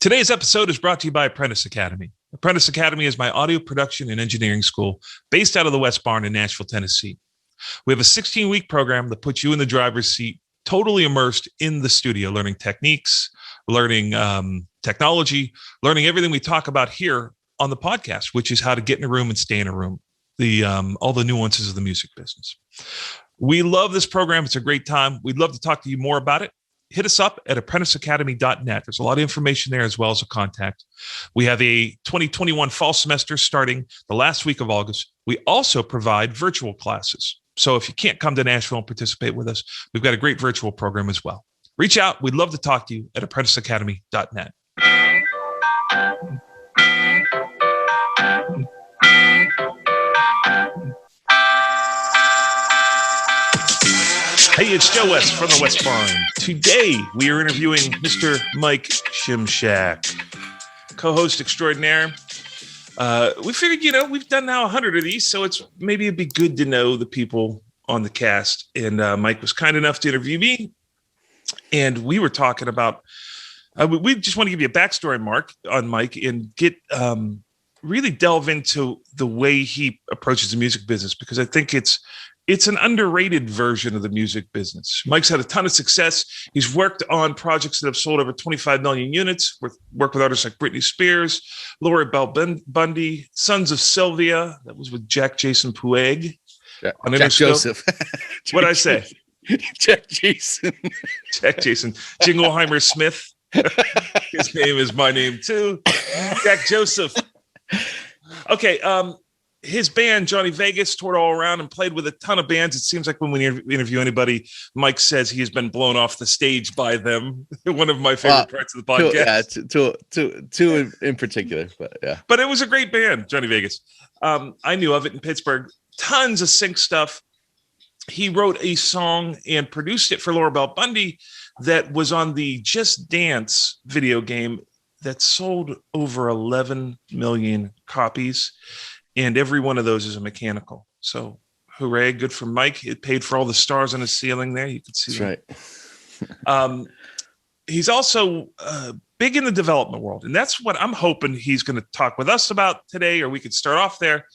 Today's episode is brought to you by Apprentice Academy. Apprentice Academy is my audio production and engineering school based out of the West Barn in Nashville, Tennessee. We have a 16-week program that puts you in the driver's seat, totally immersed in the studio, learning techniques, learning technology, learning everything we talk about here on the podcast, which is how to get in a room and stay in a room, all the nuances of the music business. We love this program. It's a great time. We'd love to talk to you more about it. Hit us up at apprenticeacademy.net. There's a lot of information there as well as a contact. We have a 2021 fall semester starting the last week of August. We also provide virtual classes. So if you can't come to Nashville and participate with us, we've got a great virtual program as well. Reach out. We'd love to talk to you at apprenticeacademy.net. Hey, it's Joe West from the West Barn. Today, we are interviewing Mr. Mike Shimshack, co-host extraordinaire. We figured, we've done now 100 of these, so maybe it'd be good to know the people on the cast. And Mike was kind enough to interview me, and we were talking about. We just want to give you a backstory, on Mike, and get really delve into the way he approaches the music business, because I think it's an underrated version of the music business. Mike's had a ton of success. He's worked on projects that have sold over 25 million units, worked with artists like Britany Spears, Lori Bell Bundy, Sons of Sylvia. That was with Jack Jason Puig. Jack Joseph. What'd I say? Jack Jason. Jack Jason. Jingleheimer Smith. His name is my name too. Jack Joseph. Okay. His band, Johnny Vegas, toured all around and played with a ton of bands. It seems like when we interview anybody, Mike says he has been blown off the stage by them. One of my favorite parts of the podcast. Two in particular, but yeah. But it was a great band, Johnny Vegas. I knew of it in Pittsburgh. Tons of sync stuff. He wrote a song and produced it for Lori Bell Bundy that was on the Just Dance video game that sold over 11 million copies. And every one of those is a mechanical. So hooray, good for Mike. It paid for all the stars on his ceiling there. You could see that's right. He's also big in the development world. And that's what I'm hoping he's going to talk with us about today, or we could start off there.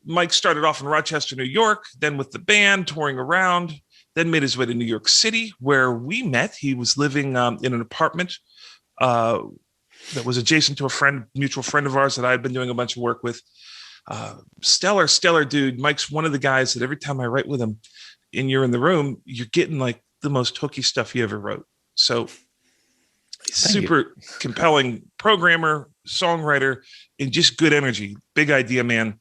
Mike started off in Rochester, New York, then with the band touring around, then made his way to New York City, where we met. He was living in an apartment that was adjacent to a mutual friend of ours that I had been doing a bunch of work with. Stellar dude. Mike's one of the guys that every time I write with him and you're in the room, you're getting like the most hooky stuff you ever wrote. So super compelling programmer, songwriter, and just good energy. Big idea, man.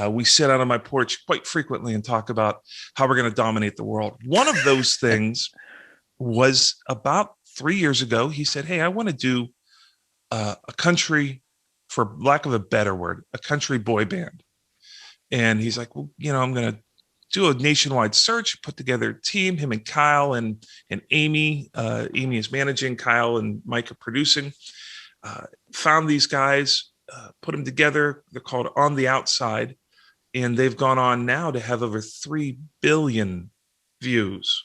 We sit out on my porch quite frequently and talk about how we're going to dominate the world. One of those things was about 3 years ago. He said, hey, I want to do a country, for lack of a better word, a country boy band. And he's like, well, I'm going to do a nationwide search, put together a team, him and Kyle and Amy. Amy is managing, Kyle and Mike are producing. Found these guys, put them together. They're called On the Outside. And they've gone on now to have over 3 billion views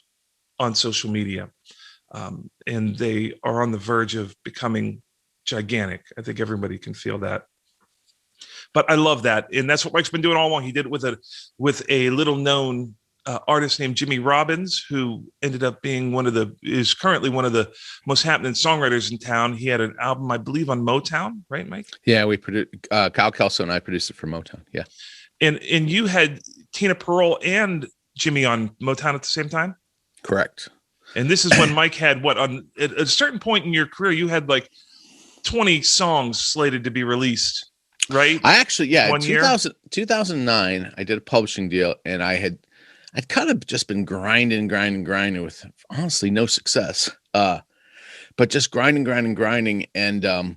on social media. And they are on the verge of becoming gigantic. I think everybody can feel that. But I love that. And that's what Mike's been doing all along. He did it with a little known artist named Jimmy Robbins, who ended up being is currently one of the most happening songwriters in town. He had an album, I believe, on Motown, right, Mike? Yeah, we produced, Kyle Kelso and I produced it for Motown. Yeah. And you had Tina Pearl and Jimmy on Motown at the same time? Correct. And this is when Mike had at a certain point in your career, you had like 20 songs slated to be released, right? I actually, 2009, I did a publishing deal, and I'd kind of just been grinding with honestly no success, but just grinding. And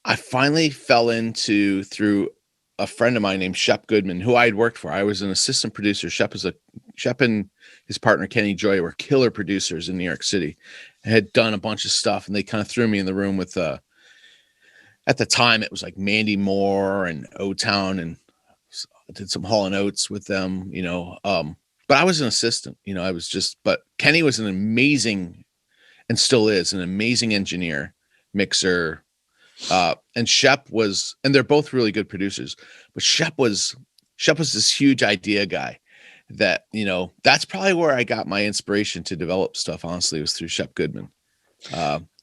I finally fell into, through a friend of mine named Shep Goodman, who I had worked for. I was an assistant producer. Shep and his partner Kenny Joy were killer producers in New York City. I had done a bunch of stuff, and they kind of threw me in the room with at the time it was like Mandy Moore and O-Town, and I did some Hall & Oates with them, but I was an assistant, but Kenny was an amazing, and still is an amazing engineer, mixer. And Shep was, and they're both really good producers, but Shep was this huge idea guy that, that's probably where I got my inspiration to develop stuff. Honestly, was through Shep Goodman.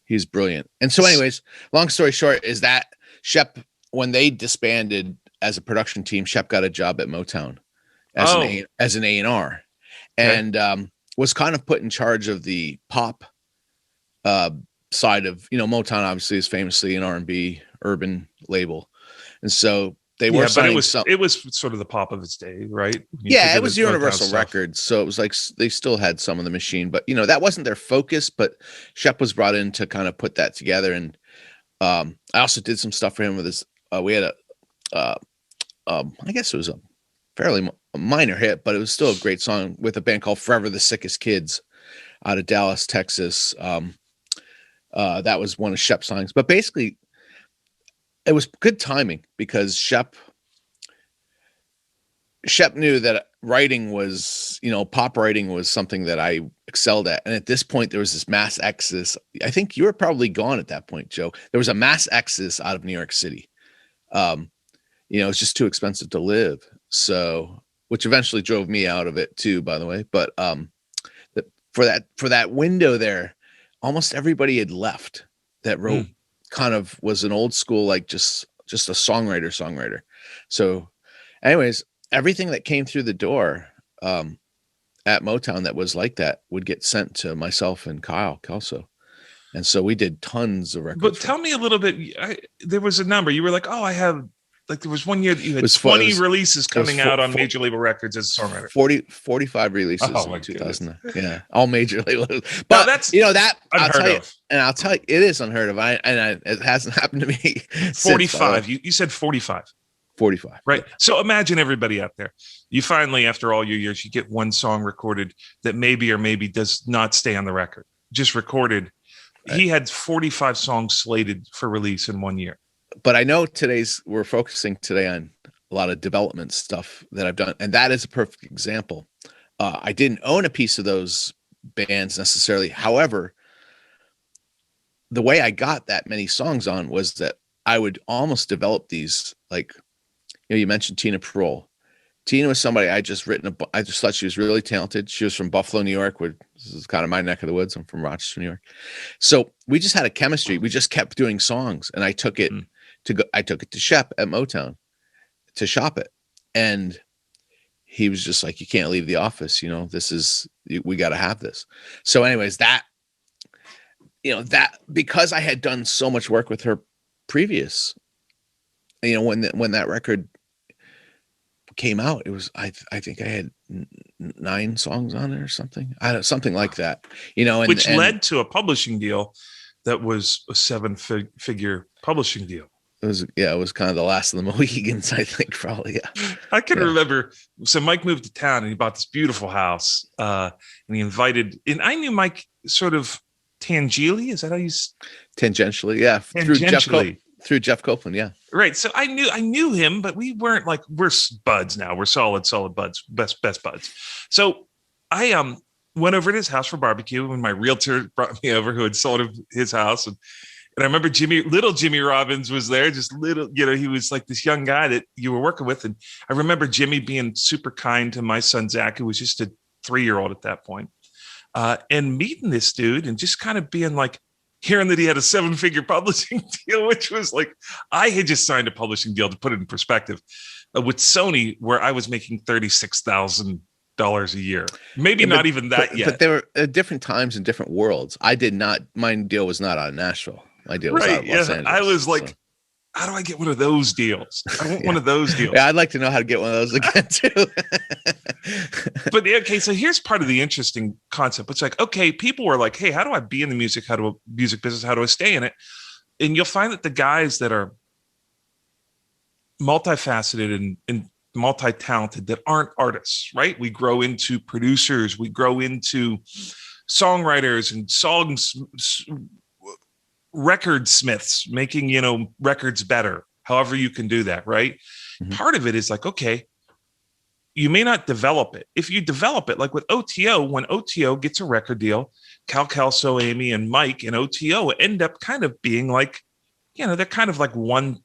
He's brilliant. And so anyways, long story short is that Shep, when they disbanded as a production team, Shep got a job at Motown as an A&R, and was kind of put in charge of the pop side of, Motown obviously is famously an R&B urban label. And so they were, but it was sort of the pop of its day, right? It was Universal Records. So it was like, they still had some of the machine, but that wasn't their focus, but Shep was brought in to kind of put that together. And I also did some stuff for him with his, we had I guess it was a fairly minor hit, but it was still a great song with a band called Forever the Sickest Kids out of Dallas, Texas. That was one of Shep's songs, but basically it was good timing because Shep knew that writing was, pop writing was something that I excelled at. And at this point there was this mass exodus. I think you were probably gone at that point, Joe. There was a mass exodus out of New York City. It's just too expensive to live. So, which eventually drove me out of it too, by the way. But for that window there, almost everybody had left that wrote kind of was an old school, like just a songwriter. So anyways, everything that came through the door at Motown that was like that would get sent to myself and Kyle Kelso. And so we did tons of records. But tell me a little bit. There was a number. You were like, I have, like, there was one year that you had 20 releases coming out on major label records as a songwriter. 45 releases in 2000. Yeah, all major labels. But that's that I'll tell you, it is unheard of. It hasn't happened to me. 45. You said 45. 45. Right. Yeah. So imagine everybody out there. You finally, after all your years, you get one song recorded that maybe or maybe does not stay on the record. Just recorded. Right. He had 45 songs slated for release in 1 year. But I know we're focusing today on a lot of development stuff that I've done. And that is a perfect example. I didn't own a piece of those bands necessarily. However, the way I got that many songs on was that I would almost develop these, like, you mentioned Tina Parole. Tina was somebody I just thought she was really talented. She was from Buffalo, New York, where this is kind of my neck of the woods. I'm from Rochester, New York. So we just had a chemistry. We just kept doing songs, and I took it to Shep at Motown to shop it. And he was just like, you can't leave the office. We got to have this. So anyways, that because I had done so much work with her previous, when that record came out, it was, I think I had 9 songs on it or something. Something like that, which led to a publishing deal that was a 7-figure publishing deal. It was kind of the last of the Mohegans, I think, probably. Yeah. I can remember. So Mike moved to town and he bought this beautiful house, and he invited, and I knew Mike sort of tangentially. Is that how you? Tangentially, yeah. Through Jeff Copeland, yeah. Right. So I knew him, but we weren't like, we're buds now. We're solid buds, best buds. So I went over to his house for barbecue when my realtor brought me over, who had sold him his house, and I remember little Jimmy Robbins was there, just little, he was like this young guy that you were working with. And I remember Jimmy being super kind to my son, Zach, who was just a 3-year-old at that point, and meeting this dude and just kind of being like, hearing that he had a 7-figure publishing deal, which was like, I had just signed a publishing deal, to put it in perspective, with Sony, where I was making $36,000 a year. Maybe not even that yet. But there were different times and different worlds. My deal was not out of Nashville. My deal was out of Los Angeles. I was like, how do I get one of those deals? I want one of those deals. Yeah, I'd like to know how to get one of those again too. But okay, so here's part of the interesting concept. It's like, okay, people were like, hey, how do I be in the music business? How do I stay in it? And you'll find that the guys that are multifaceted and multi-talented that aren't artists, right? We grow into producers, we grow into songwriters and record smiths, making, records better, however you can do that, right? Mm-hmm. Part of it is like, okay, you may not develop it. If you develop it, like with OTO, when OTO gets a record deal, Cal Kelso, Amy, and Mike and OTO end up kind of being like, they're kind of like one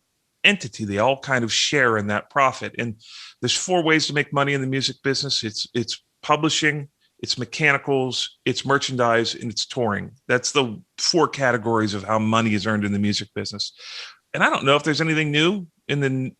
entity. They all kind of share in that profit. And there's 4 ways to make money in the music business. It's publishing, it's mechanicals, it's merchandise, and it's touring. That's the 4 categories of how money is earned in the music business. And I don't know if there's anything new in the...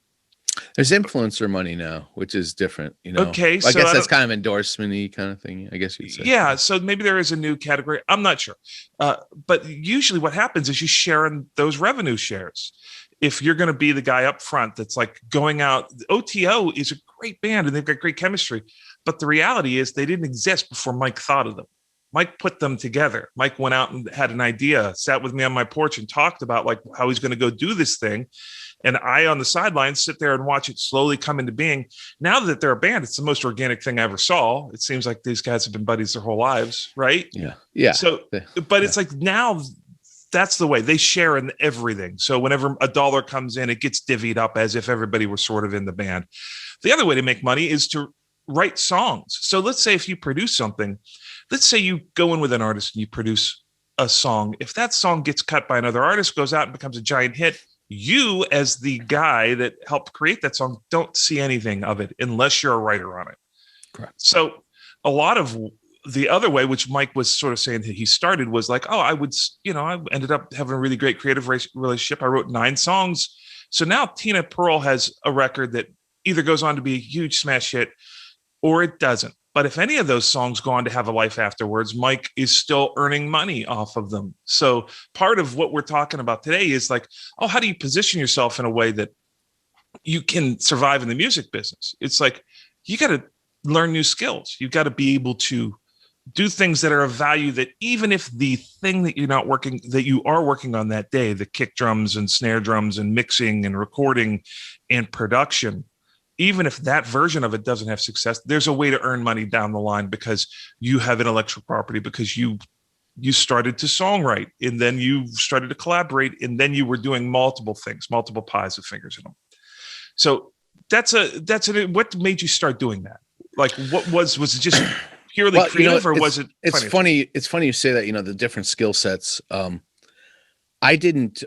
There's influencer money now, which is different, Okay, I guess that's kind of endorsement-y kind of thing, I guess you'd say. Yeah, so maybe there is a new category. I'm not sure. But usually what happens is you share in those revenue shares. If you're going to be the guy up front that's like going out, OTO is a great band and they've got great chemistry. But the reality is they didn't exist before Mike thought of them. Mike put them together. Mike went out and had an idea, sat with me on my porch and talked about like how he's going to go do this thing. And I, on the sidelines, sit there and watch it slowly come into being. Now that they're a band, it's the most organic thing I ever saw. It seems like these guys have been buddies their whole lives, right? Yeah. Yeah. So, but it's like now that's the way they share in everything. So whenever a dollar comes in, it gets divvied up as if everybody were sort of in the band. The other way to make money is to write songs. So let's say if you produce something, let's say you go in with an artist and you produce a song. If that song gets cut by another artist, goes out and becomes a giant hit, you as the guy that helped create that song don't see anything of it unless you're a writer on it. Correct. So a lot of the other way, which Mike was sort of saying that he started, was like, I ended up having a really great creative relationship. I wrote 9 songs. So now Tina Pearl has a record that either goes on to be a huge smash hit or it doesn't. But if any of those songs go on to have a life afterwards, Mike is still earning money off of them. So part of what we're talking about today is like, how do you position yourself in a way that you can survive in the music business? It's like, you got to learn new skills. You've got to be able to do things that are of value, that even if the thing that you are working on that day, the kick drums and snare drums and mixing and recording and production, even if that version of it doesn't have success, there's a way to earn money down the line because you have intellectual property, because you started to songwrite and then you started to collaborate and then you were doing multiple things, multiple pies with fingers in them. So what made you start doing that? Like, what was it just purely creative or was it? It's funny. It's funny you say that, the different skill sets. I didn't,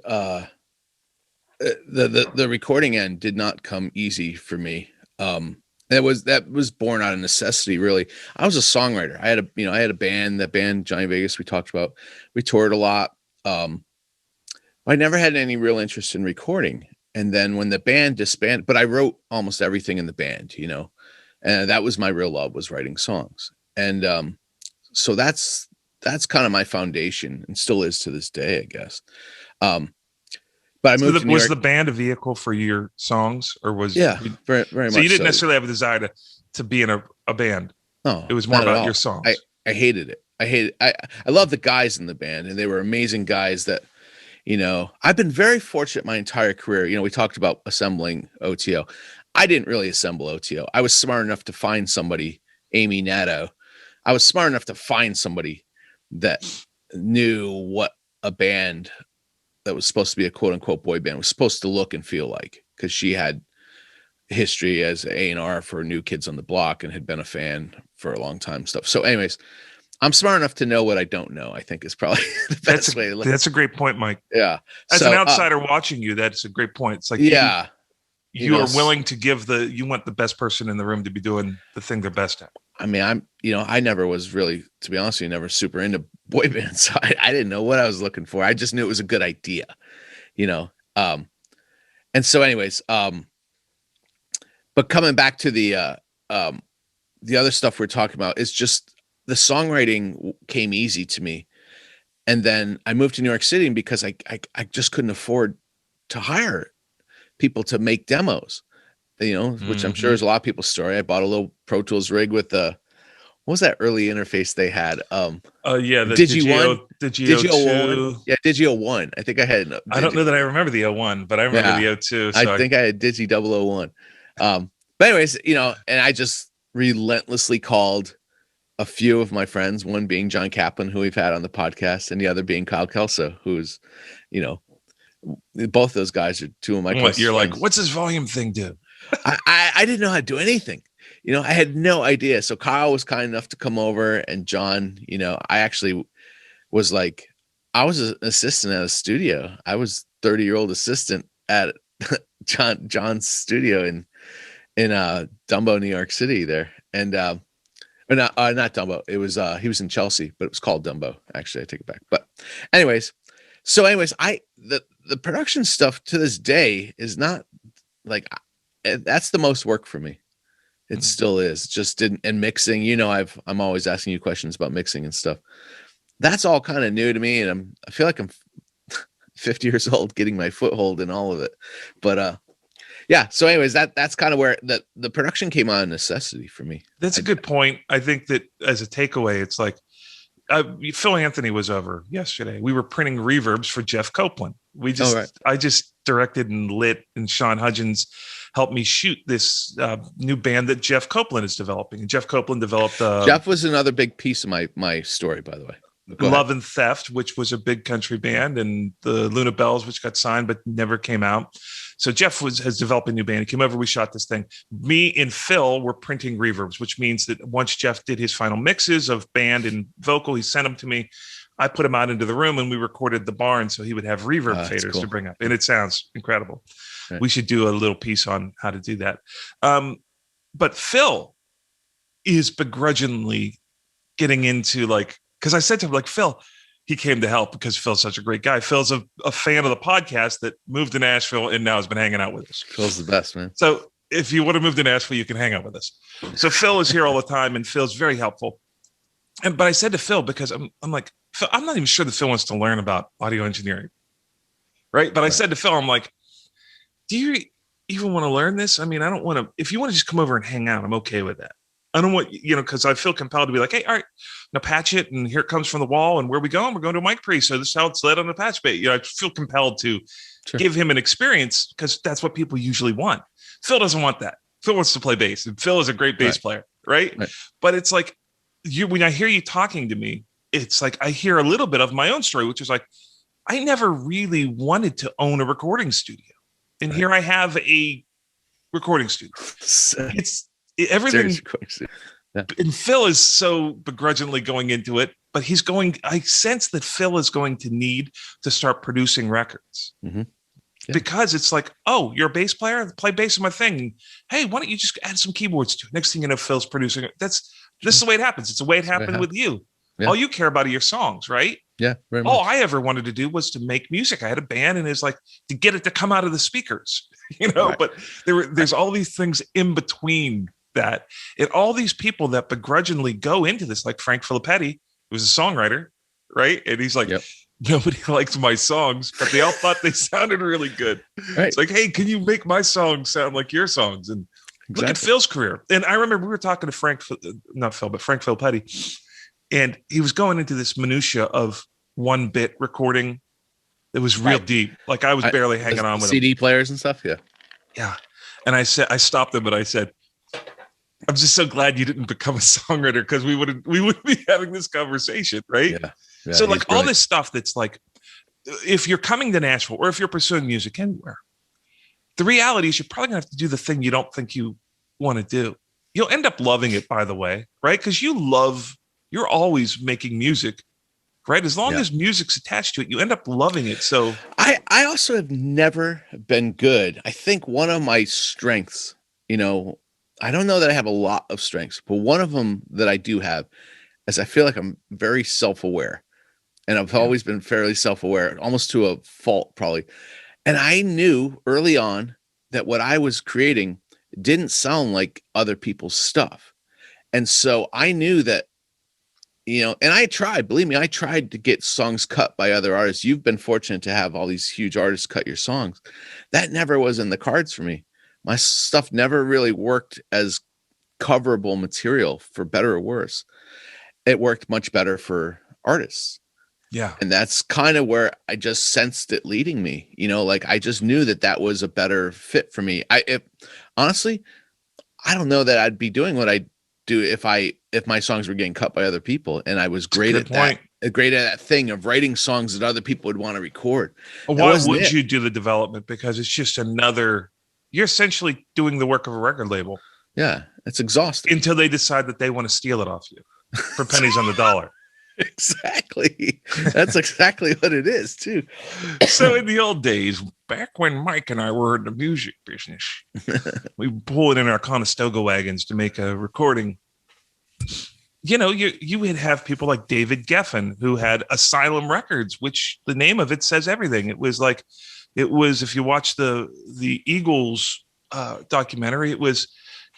the recording end did not come easy for me. That was born out of necessity, really. I was a songwriter. I had a band, that band Johnny Vegas we talked about. We toured a lot. I never had any real interest in recording. And then when the band disbanded, but I wrote almost everything in the band, and that was my real love, was writing songs. And so that's kind of my foundation, and still is to this day, I guess. But I moved to New York. Was the band a vehicle for your songs, or was very much? So you didn't necessarily have a desire to be in a band. No, it was more about your songs. I hated it. I love the guys in the band, and they were amazing guys that, I've been very fortunate my entire career. We talked about assembling OTO. I didn't really assemble OTO. I was smart enough to find somebody, Amy Nato. I was smart enough to find somebody that knew what a band that was supposed to be a quote unquote boy band was supposed to look and feel like, because she had history as A&R for New Kids on the Block and had been a fan for a long time stuff. So anyways, I'm smart enough to know what I don't know, I think is probably the best way to look. That's a great point, Mike. Yeah. As an outsider watching you, that's a great point. It's like, you are willing to you want the best person in the room to be doing the thing they're best at. I mean, I never was really, to be honest with you, never super into boy bands. So I didn't know what I was looking for. I just knew it was a good idea, and so anyways, but coming back to the other stuff we're talking about, is just the songwriting came easy to me. And then I moved to New York City because I just couldn't afford to hire people to make demos, which I'm sure is a lot of people's story. I bought a little Pro Tools rig with what was that early interface they had? The Digio1. Digio2. Yeah, Digio1. I think I had. I don't know that I remember the 01, but I remember the 02. So I think I had Digi 001. But anyways, and I just relentlessly called a few of my friends, one being John Kaplan, who we've had on the podcast, and the other being Kyle Kelso, who's, both those guys are two of my closest You're friends. like, what's this volume thing do? I didn't know how to do anything. I had no idea. So Kyle was kind enough to come over, and John, I actually was like, I was an assistant at a studio. I was 30-year-old assistant at John's studio in Dumbo, New York City there. And or not Dumbo. It was he was in Chelsea, but it was called Dumbo. Actually, I take it back. But anyways, the production stuff to this day is not like, that's the most work for me. It still is, just in mixing. I'm always asking you questions about mixing and stuff. That's all kind of new to me, and I feel like I'm 50 years old getting my foothold in all of it. But yeah. So anyways, that's kind of where the production came out of necessity for me. That's a good point. I think that as a takeaway, it's like Phil Anthony was over yesterday. We were printing reverbs for Jeff Copeland. I just directed and lit, and Sean Hudgens helped me shoot this new band that Jeff Copeland is developing. And Jeff Copeland developed. Jeff was another big piece of my story, by the way. Love and Theft, which was a big country band, and the Luna Bells, which got signed but never came out. So Jeff has developed a new band. He came over, we shot this thing. Me and Phil were printing reverbs, which means that once Jeff did his final mixes of band and vocal, he sent them to me. I put them out into the room, and we recorded the barn so he would have reverb faders to bring up. And it sounds incredible. Right. We should do a little piece on how to do that. But Phil is begrudgingly getting into, like, because I said to him, like, Phil, he came to help because Phil's such a great guy. Phil's a fan of the podcast that moved to Nashville and now has been hanging out with us. Phil's the best, man. So if you want to move to Nashville, you can hang out with us. So Phil is here all the time, and Phil's very helpful. But I said to Phil, because I'm like, Phil, I'm not even sure that Phil wants to learn about audio engineering. Right. But I said to Phil, I'm like, do you even want to learn this? I mean, I don't want to, if you want to just come over and hang out, I'm okay with that. I don't want, because I feel compelled to be like, hey, all right, now patch it, and here it comes from the wall, and where are we going? We're going to a mic pre, so this is how it's led on the patch bait. I feel compelled to give him an experience, because that's what people usually want. Phil doesn't want that. Phil wants to play bass, and Phil is a great bass player, right? But it's like, when I hear you talking to me, it's like I hear a little bit of my own story, which is like, I never really wanted to own a recording studio, and here I have a recording studio. It's everything. Yeah. And Phil is so begrudgingly going into it, but I sense that Phil is going to need to start producing records because it's like, oh, you're a bass player, play bass in my thing. Hey, why don't you just add some keyboards to it? Next thing you know, Phil's producing it. This is the way it happens. It's the way it happened with you. Yeah. All you care about are your songs, right? Yeah. Very much. All I ever wanted to do was to make music. I had a band, and it's like to get it to come out of the speakers, but there's all these things in between that, and all these people that begrudgingly go into this, like Frank Filippetti, who was a songwriter, right? And he's like, nobody likes my songs, but they all thought they sounded really good. Right. It's like, hey, can you make my songs sound like your songs? And look at Phil's career. And I remember we were talking to Frank Filippetti, and he was going into this minutia of 1-bit recording. It was real deep. Like I was barely hanging on with CD players and stuff. Yeah. Yeah. And I stopped him, and I said, I'm just so glad you didn't become a songwriter, because we wouldn't be having this conversation, right? Yeah, so like all this stuff that's like, if you're coming to Nashville or if you're pursuing music anywhere, the reality is you're probably gonna have to do the thing you don't think you want to do. You'll end up loving it, by the way, right? Because you're always making music, right? As long as music's attached to it, you end up loving it. So I also have never been good. I think one of my strengths, I don't know that I have a lot of strengths, but one of them that I do have is I feel like I'm very self-aware, and I've always been fairly self-aware, almost to a fault probably. And I knew early on that what I was creating didn't sound like other people's stuff. And so I knew that, and I tried to get songs cut by other artists. You've been fortunate to have all these huge artists cut your songs. That never was in the cards for me. My stuff never really worked as coverable material, for better or worse. It worked much better for artists. Yeah. And that's kind of where I just sensed it leading me, like I just knew that was a better fit for me. Honestly, I don't know that I'd be doing what I do if my songs were getting cut by other people, and I was great at that thing of writing songs that other people would want to record. Why would you do the development? Because it's just you're essentially doing the work of a record label. Yeah. It's exhausting until they decide that they want to steal it off you for pennies on the dollar. Exactly. That's exactly what it is too. So in the old days, back when Mike and I were in the music business, we pulled in our Conestoga wagons to make a recording. You know, you would have people like David Geffen, who had Asylum Records, which the name of it says everything. It was if you watch the Eagles documentary, it was,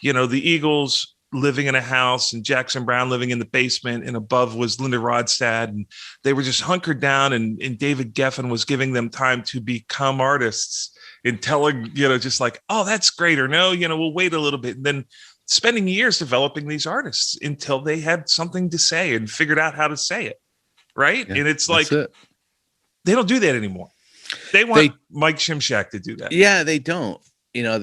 you know, the Eagles living in a house and Jackson Browne living in the basement, and above was Linda Ronstadt, and they were just hunkered down, and David Geffen was giving them time to become artists and telling, you know, just like, oh, that's great, or no, you know, we'll wait a little bit, and then spending years developing these artists until they had something to say and figured out how to say it, right? Yeah, and it's like they don't do that anymore. They want Mike Shimshack to do that. Yeah, they don't. You know,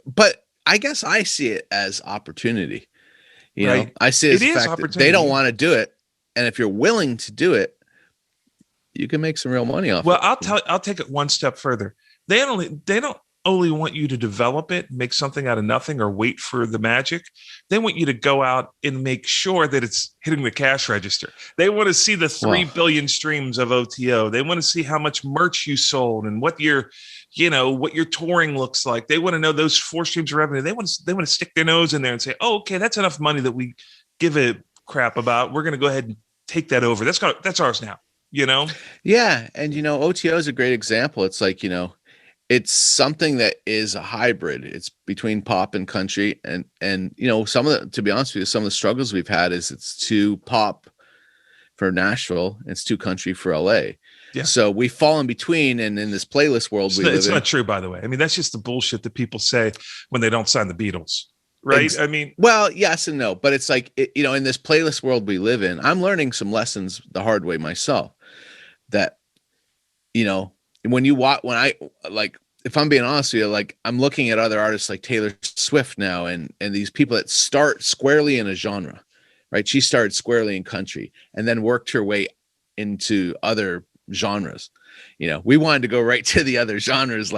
but I guess I see it as opportunity. You know, I see it as the fact that they don't want to do it, and if you're willing to do it, you can make some real money off. Well, I'll take it one step further. They don't only want you to develop it, make something out of nothing, or wait for the magic. They want you to go out and make sure that it's hitting the cash register. They want to see the 3 billion streams of OTO. They want to see how much merch you sold and what your touring looks like. They want to know those 4 streams of revenue. They want to stick their nose in there and say, oh, okay, that's enough money that we give a crap about. We're going to go ahead and take that over. That's ours now, you know? Yeah. And, you know, OTO is a great example. It's like, you know, it's something that is a hybrid. It's between pop and country. And, you know, to be honest with you, some of the struggles we've had is it's too pop for Nashville. It's too country for LA. Yeah. So we fall in between, and in this playlist world it's not true, by the way. I mean, that's just the bullshit that people say when they don't sign the Beatles, right? I mean, well, yes and no, but it's like, you know, in this playlist world we live in, I'm learning some lessons the hard way myself. That, you know, if I'm being honest with you, like, I'm looking at other artists like Taylor Swift now, and these people that start squarely in a genre, right? She started squarely in country and then worked her way into other genres. You know, we wanted to go right to the other genres,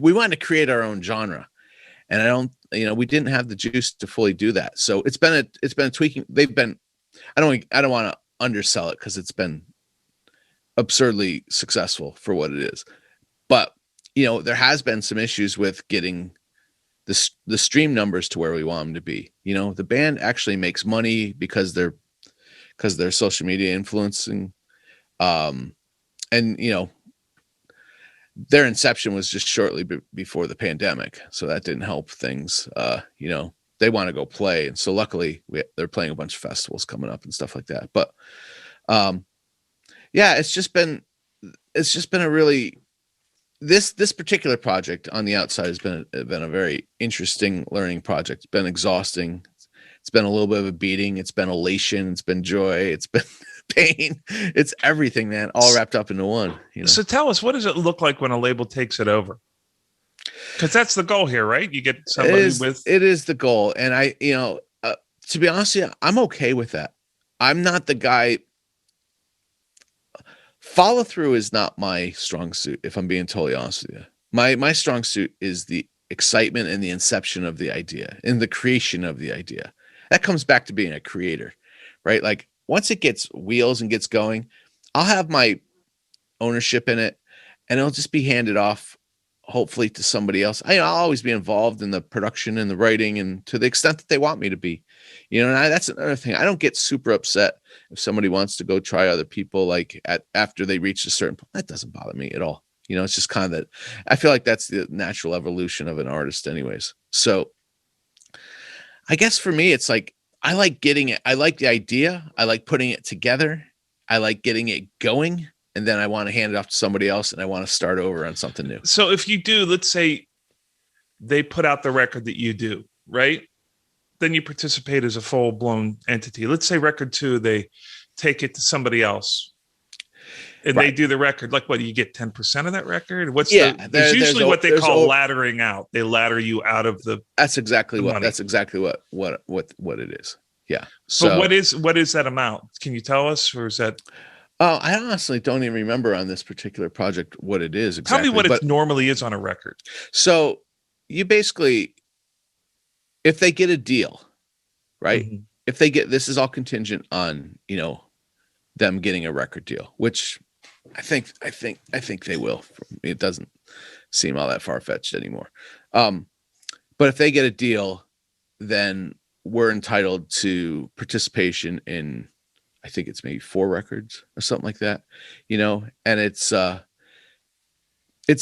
we wanted to create our own genre, and we didn't have the juice to fully do that. So it's been a tweaking. I don't want to undersell it, because it's been absurdly successful for what it is, but you know, there has been some issues with getting the stream numbers to where we want them to be. You know, the band actually makes money because they're social media influencing, and, you know, their inception was just shortly before the pandemic. So that didn't help things. You know, they want to go play. And so luckily they're playing a bunch of festivals coming up and stuff like that. But, yeah, it's just been a really, this particular project on the outside has been a very interesting learning project. It's been exhausting. It's been a little bit of a beating. It's been elation. It's been joy. It's been pain. It's everything, man, all wrapped up into one. You know? So tell us, what does it look like when a label takes it over? Because that's the goal here, right? You get somebody it is the goal. And to be honest with you, I'm okay with that. I'm not the guy. Follow through is not my strong suit, if I'm being totally honest with you. My strong suit is the excitement and the inception of the idea and the creation of the idea. That comes back to being a creator, right? Like, once it gets wheels and gets going, I'll have my ownership in it, and it'll just be handed off, hopefully, to somebody else. I'll always be involved in the production and the writing, and to the extent that they want me to be, you know. And that's another thing. I don't get super upset if somebody wants to go try other people, like after they reach a certain point. That doesn't bother me at all. You know, it's just kind of that. I feel like that's the natural evolution of an artist, anyways. So I guess for me, it's like, I like getting it. I like the idea. I like putting it together. I like getting it going. And then I want to hand it off to somebody else, and I want to start over on something new. So if you do, let's say they put out the record that you do, right? Then you participate as a full-blown entity. Let's say record 2, they take it to somebody else, and they do the record. Like, what do you get? 10% of that record? There's usually what they call laddering out. They ladder you out of the. That's exactly what it is. Yeah. So what is that amount? Can you tell us, or is that? Oh, I honestly don't even remember on this particular project what it is exactly. Tell me what it normally is on a record. So you basically, if they get a deal, right? Mhm. If they get, this is all contingent on, you know, them getting a record deal, which I think they will. It doesn't seem all that far-fetched anymore. But if they get a deal, then we're entitled to participation in, I think it's maybe 4 records or something like that, you know, and it's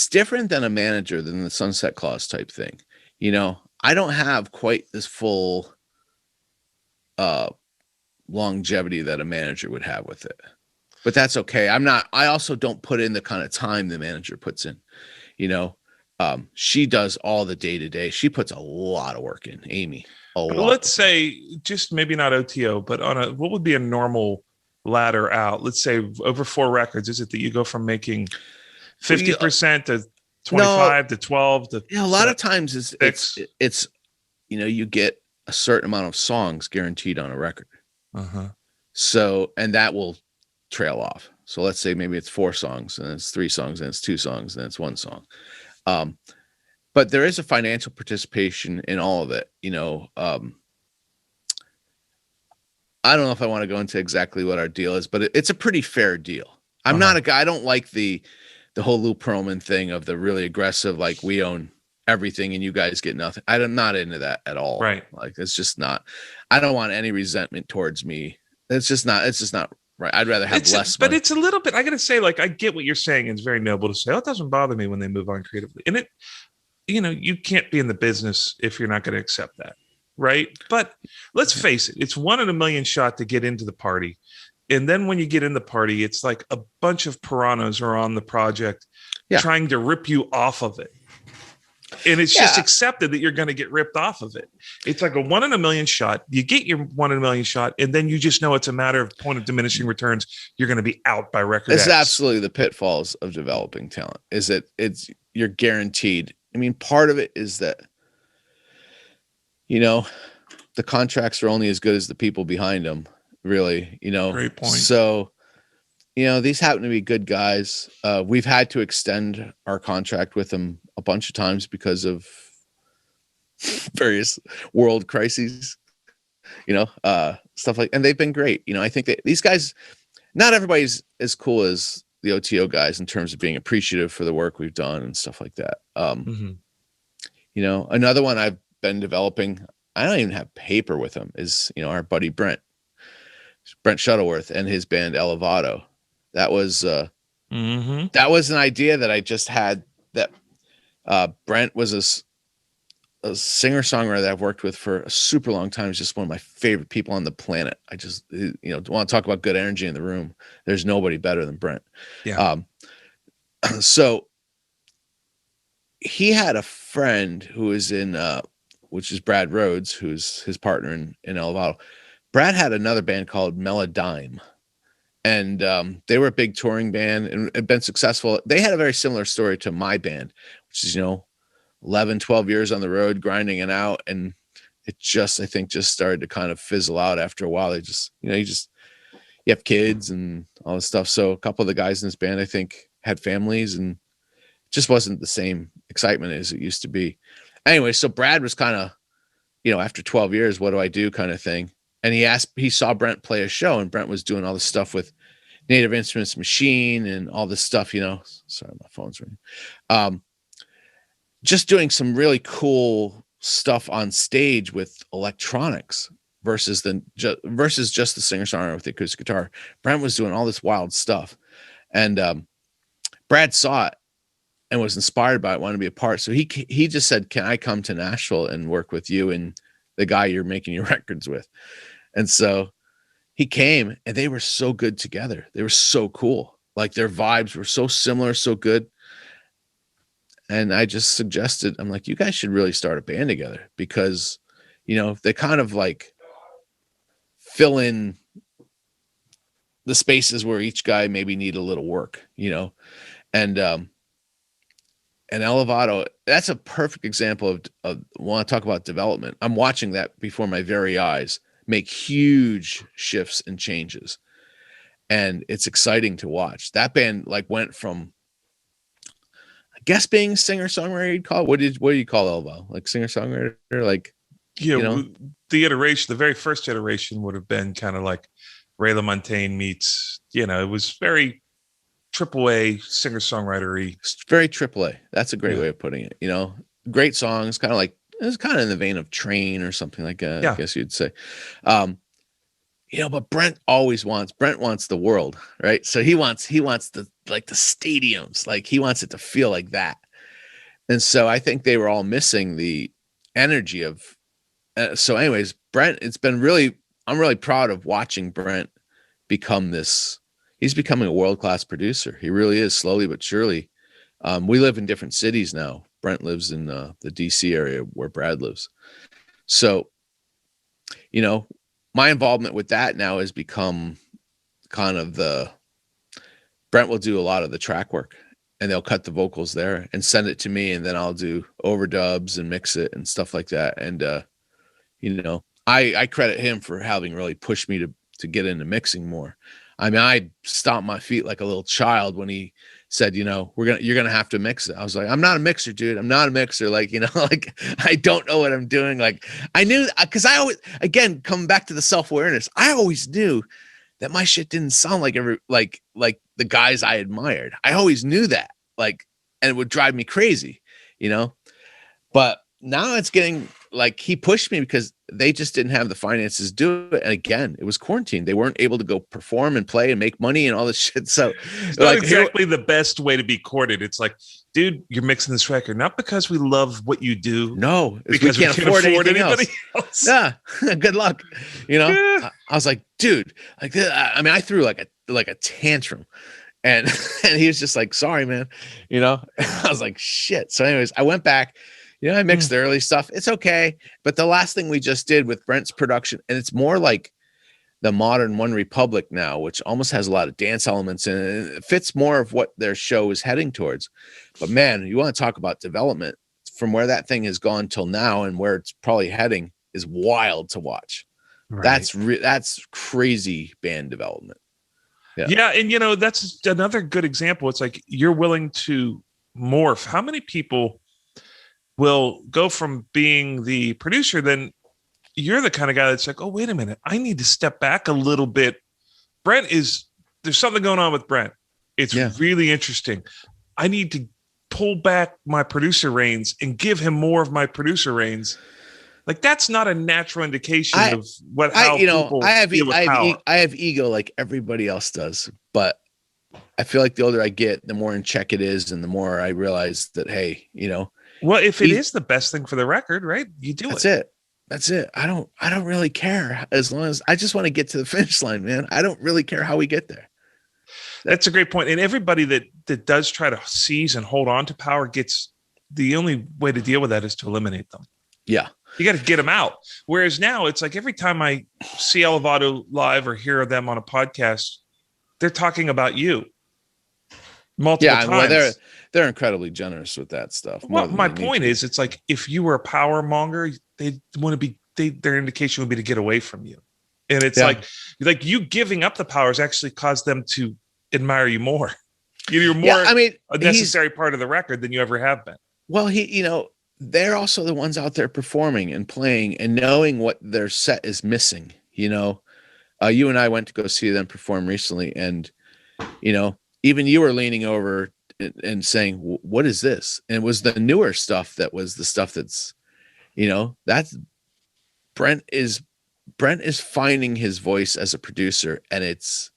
different than a manager, than the sunset clause type thing. You know, I don't have quite this full uh longevity that a manager would have with it. But that's okay. I also don't put in the kind of time the manager puts in, you know. She does all the day to day. She puts a lot of work in, Amy. But let's say, just maybe not OTO, but on a, what would be a normal ladder out? Let's say over 4 records. Is it that you go from making 50% to 25 to 12 to a lot of times it's you know, you get a certain amount of songs guaranteed on a record. Uh-huh. So, and that will trail off. So let's say maybe it's 4 songs, and it's 3 songs, and it's 2 songs, and it's 1 song. But there is a financial participation in all of it. You know, I don't know if I want to go into exactly what our deal is, but it's a pretty fair deal. I'm not a guy. I don't like the whole Lou Pearlman thing of the really aggressive, like, we own everything and you guys get nothing. I'm not into that at all. Right. Like, it's just not. I don't want any resentment towards me. It's just not right. I'd rather have less. But it's a little bit. I got to say, like, I get what you're saying. It's very noble to say, oh, it doesn't bother me when they move on creatively, and it. You know, you can't be in the business if you're not going to accept that, right? But let's face it, it's 1 in a million shot to get into the party. And then when you get in the party, it's like a bunch of piranhas are on the project trying to rip you off of it. And it's just accepted that you're going to get ripped off of it. It's like a 1 in a million shot. You get your 1 in a million shot, and then you just know it's a matter of point of diminishing returns. You're going to be out by record. It's absolutely the pitfalls of developing talent. Is that you're guaranteed. I mean, part of it is that, you know, the contracts are only as good as the people behind them, really, you know. Great point. So, you know, these happen to be good guys. We've had to extend our contract with them a bunch of times because of various world crises, you know, stuff like, and they've been great. You know, I think that these guys, not everybody's as cool as the OTO guys in terms of being appreciative for the work we've done and stuff like that. You know, another one I've been developing, I don't even have paper with him, is, you know, our buddy Brent Shuttleworth and his band Elevado. That was that was an idea that I just had, that Brent was a singer-songwriter that I've worked with for a super long time. He's just one of my favorite people on the planet. I just, you know, want to talk about good energy in the room. There's nobody better than Brent. Yeah. So he had a friend who was in, which is Brad Rhodes, who's his partner in Elevado. Brad had another band called Melodyne, and they were a big touring band and had been successful. They had a very similar story to my band, which is, you know, 11, 12 years on the road, grinding it out. And it just, I think, just started to kind of fizzle out after a while. They just, you know, you have kids and all this stuff. So a couple of the guys in this band, I think, had families, and it just wasn't the same excitement as it used to be. Anyway, so Brad was kind of, you know, after 12 years, what do I do kind of thing. And he saw Brent play a show, and Brent was doing all this stuff with Native Instruments Machine and all this stuff, you know. Sorry, my phone's ringing. Just doing some really cool stuff on stage with electronics versus just the singer-songwriter with the acoustic guitar. Brent was doing all this wild stuff, and Brad saw it and was inspired by it, wanted to be a part. So he just said, "Can I come to Nashville and work with you and the guy you're making your records with?" And so he came, and they were so good together. They were so cool. Like, their vibes were so similar, so good. And I just suggested, I'm like, you guys should really start a band together, because, you know, they kind of like fill in the spaces where each guy maybe need a little work, you know. And Elevado, that's a perfect example of want to talk about development. I'm watching that before my very eyes make huge shifts and changes. And it's exciting to watch. That band like went from, I guess, being singer-songwriter, you'd call it. What do you call Elevado? Like singer-songwriter? Like, You know, the very first iteration would have been kind of like Ray LaMontagne meets, it was very triple A singer songwritery. Very triple A. That's a great way of putting it. Great songs, kind of like it's kind of in the vein of Train or something like that. I guess you'd say. But Brent wants the world, right? So he wants the stadiums, like he wants it to feel like that. And so I think they were all missing the energy of. So, anyways, Brent, I'm really proud of watching Brent become this. He's becoming a world-class producer. He really is, slowly but surely. We live in different cities now. Brent lives in the DC area where Brad lives. So, my involvement with that now has become kind of Brent will do a lot of the track work, and they'll cut the vocals there and send it to me, and then I'll do overdubs and mix it and stuff like that. And I credit him for having really pushed me to get into mixing more. I mean, I stomped my feet like a little child when he said, you're going to have to mix it. I was like, I'm not a mixer, dude. I'm not a mixer. Like, like I don't know what I'm doing. Like I knew, cause I always, again, come back to the self-awareness. I always knew that my shit didn't sound like like the guys I admired. I always knew that, and it would drive me crazy, but now it's getting like, he pushed me because they just didn't have the finances to do it. And again, it was quarantine. They weren't able to go perform and play and make money and all this shit. So it's not exactly the best way to be courted. It's like, dude, you're mixing this record, not because we love what you do. No, because we can't afford anybody else. Yeah. Good luck. I was like, dude, I threw like a tantrum and he was just like, sorry, man. I was like, shit. So anyways, I went back. I mixed the early stuff. It's okay. But the last thing we just did with Brent's production, and it's more like the modern One Republic now, which almost has a lot of dance elements in it. It fits more of what their show is heading towards. But man, you want to talk about development from where that thing has gone till now and where it's probably heading is wild to watch. Right. That's crazy band development. Yeah. And that's another good example. It's like, you're willing to morph. How many people will go from being the producer, then you're the kind of guy that's like, oh, wait a minute, I need to step back a little bit. There's something going on with Brent. It's really interesting. I need to pull back my producer reins and give him more of my producer reins. Like, that's not a natural indication of how people feel with power. I have ego like everybody else does, but I feel like the older I get, the more in check it is, and the more I realize that, hey, well, if it is the best thing for the record, right? You do it. That's it. I don't really care, as long as I just want to get to the finish line, man. I don't really care how we get there. That's a great point. And everybody that does try to seize and hold on to power the only way to deal with that is to eliminate them. Yeah. You got to get them out. Whereas now it's like every time I see Elevado live or hear them on a podcast, they're talking about you multiple times. Well, they're incredibly generous with that stuff. Well, my point is, it's like, if you were a power monger, they want to be, their indication would be to get away from you. And it's like you giving up the powers actually caused them to admire you more. You're more a necessary part of the record than you ever have been. Well, they're also the ones out there performing and playing and knowing what their set is missing. You and I went to go see them perform recently, and even you were leaning over and saying, what is this? And it was the newer stuff that was the stuff that's, that's Brent is finding his voice as a producer, and it's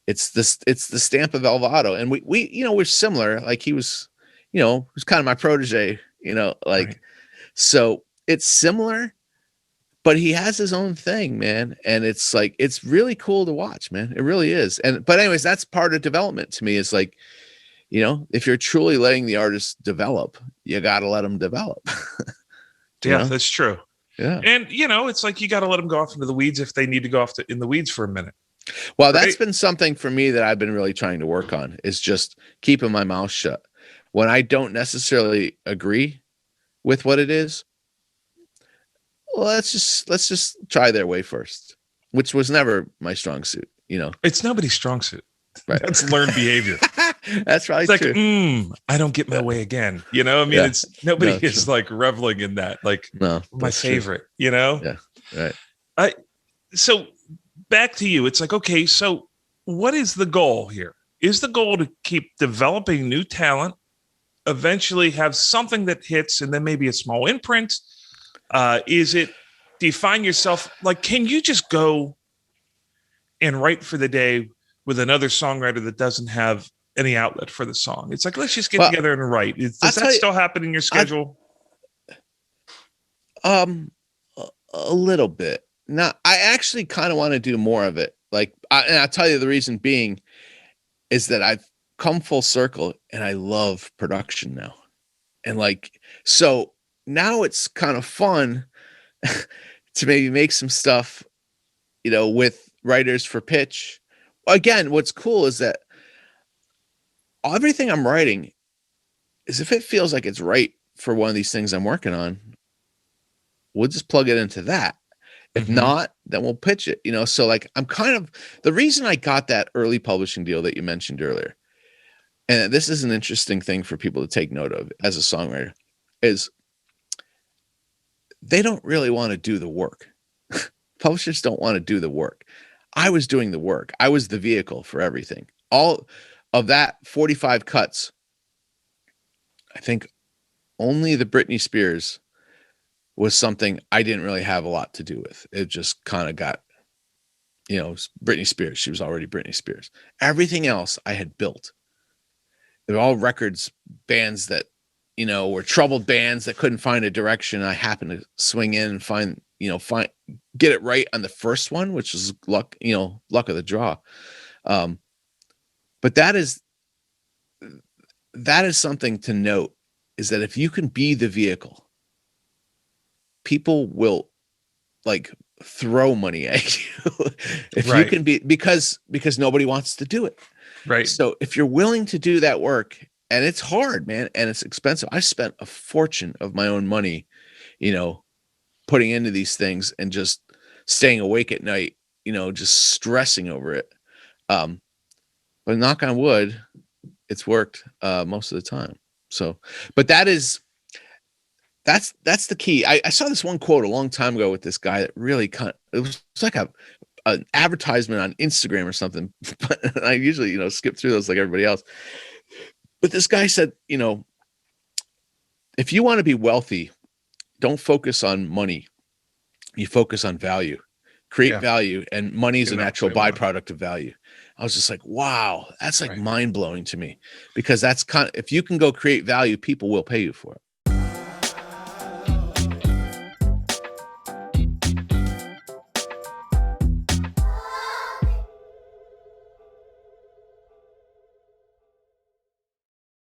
the stamp of Elevado. And we we're similar. Like, he was kind of my protege, right. So it's similar, but he has his own thing, man. And it's like, it's really cool to watch, man. It really is. But anyways, that's part of development to me. Is like, if you're truly letting the artist develop, you got to let them develop. That's true. Yeah. And, it's like, you got to let them go off into the weeds if they need to go off in the weeds for a minute. Well, that's been something for me that I've been really trying to work on, is just keeping my mouth shut. When I don't necessarily agree with what it is, well, let's just try their way first, which was never my strong suit. It's nobody's strong suit. Right. That's learned behavior. That's probably It's like, true. I don't get my way again. You know, I mean, Yeah. it's nobody No, is true. like reveling in that. Like No, my that's true. favorite, you know? Yeah. Right. I so back to you. It's like, okay, so what is the goal here? Is the goal to keep developing new talent, eventually have something that hits, and then maybe a small imprint? Is it, do you find yourself like, can you just go and write for the day with another songwriter that doesn't have any outlet for the song? It's like, let's just get Well, together and write. I'll Does that tell you, still happen in your schedule? a little bit. Now, I actually kind of want to do more of it. Like, and I'll tell you the reason being is that I've come full circle and I love production now. And like, so now it's kind of fun to maybe make some stuff, with writers for pitch. Again, what's cool is that everything I'm writing is, if it feels like it's right for one of these things I'm working on, we'll just plug it into that. If not, then we'll pitch it, So like, I'm kind of, the reason I got that early publishing deal that you mentioned earlier, and this is an interesting thing for people to take note of as a songwriter, is they don't really want to do the work. Publishers don't want to do the work. I was doing the work. I was the vehicle for everything. All of that 45 cuts, I think only the Britany Spears was something I didn't really have a lot to do with. It just kind of got, Britany Spears. She was already Britany Spears. Everything else I had built. They're all records, bands that, were troubled bands that couldn't find a direction. I happened to swing in and get it right on the first one, which is luck, luck of the draw. But that is something to note, is that if you can be the vehicle, people will like throw money at you. If you can be, because nobody wants to do it. Right. So if you're willing to do that work, and it's hard, man, and it's expensive. I spent a fortune of my own money, putting into these things and just staying awake at night, just stressing over it. But knock on wood, it's worked most of the time. So, but that's the key. I saw this one quote a long time ago with this guy that really it was like an advertisement on Instagram or something. But I usually, skip through those like everybody else. But this guy said, if you want to be wealthy, don't focus on money. You focus on value, create value, and money is a natural byproduct of value. I was just like, wow, that's like mind blowing to me, because that's if you can go create value, people will pay you for it.